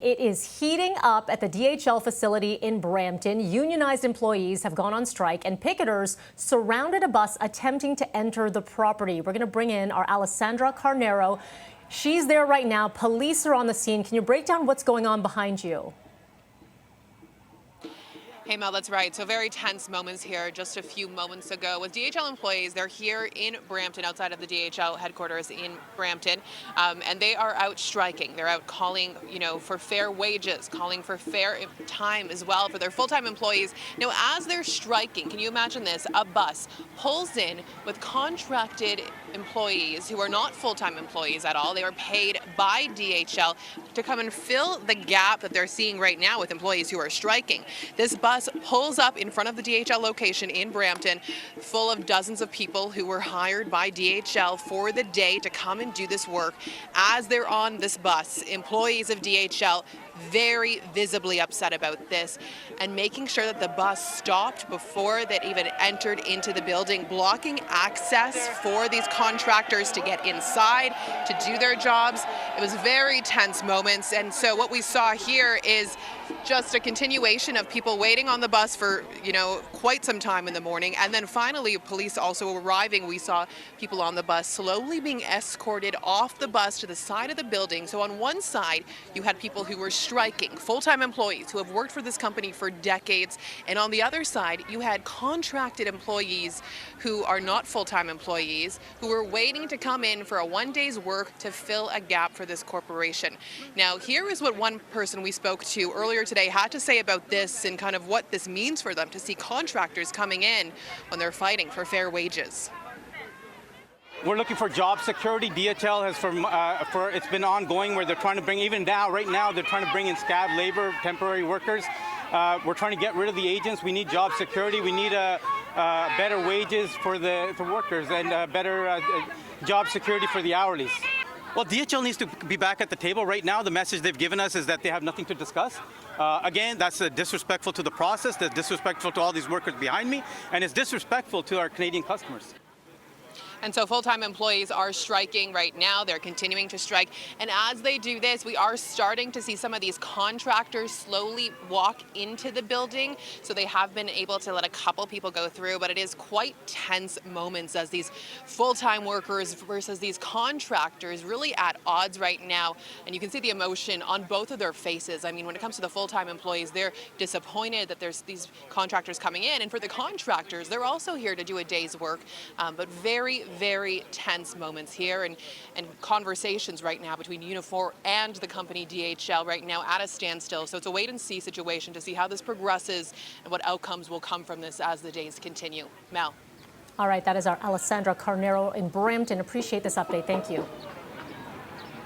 It is heating up at the DHL facility in Brampton. Unionized employees have gone on strike and picketers surrounded a bus attempting to enter the property. We're going to bring in our Alessandra Carnero. She's there right now. Police are on the scene. Can you break down what's going on behind you? Hey Mel, that's right. So very tense moments here just a few moments ago with DHL employees. They're here in Brampton, outside of the DHL headquarters in Brampton, and they are out striking. They're out calling, for fair wages, calling for fair time as well for their full-time employees. Now, as they're striking, can you imagine this? A bus pulls in with contracted employees who are not full-time employees at all. They are paid by DHL to come and fill the gap that they're seeing right now with employees who are striking. This bus pulls up in front of the DHL location in Brampton, full of dozens of people who were hired by DHL for the day to come and do this work. As they're on this bus, employees of DHL very visibly upset about this and making sure that the bus stopped before that even entered into the building, blocking access for these contractors to get inside, to do their jobs. It was very tense moments, and so what we saw here is just a continuation of people waiting on the bus for, quite some time in the morning, and then finally police also arriving. We saw people on the bus slowly being escorted off the bus to the side of the building. So on one side, you had people who were striking, full-time employees who have worked for this company for decades, and on the other side, you had contracted employees who are not full-time employees who were waiting to come in for a one-day's work to fill a gap for this corporation. Now, here is what one person we spoke to earlier today had to say about this and kind of what this means for them to see contractors coming in when they're fighting for fair wages. We're looking for job security. DHL has it's been ongoing where they're trying to bring, even now, right now, they're trying to bring in scab labor, temporary workers. We're trying to get rid of the agents. We need job security. We need better wages for the workers and better job security for the hourlies. Well, DHL needs to be back at the table. Right now, the message they've given us is that they have nothing to discuss. Again, that's disrespectful to the process, that's disrespectful to all these workers behind me, and it's disrespectful to our Canadian customers. And so full-time employees are striking right now. They're continuing to strike. And as they do this, we are starting to see some of these contractors slowly walk into the building. So they have been able to let a couple people go through, but it is quite tense moments as these full-time workers versus these contractors really at odds right now. And you can see the emotion on both of their faces. I mean, when it comes to the full-time employees, they're disappointed that there's these contractors coming in. And for the contractors, they're also here to do a day's work, but very tense moments here and conversations right now between Unifor and the company DHL right now at a standstill. So it's a wait and see situation to see how this progresses and what outcomes will come from this as the days continue. Mel. All right, that is our Alessandra Carnero in Brampton. Appreciate this update. Thank you.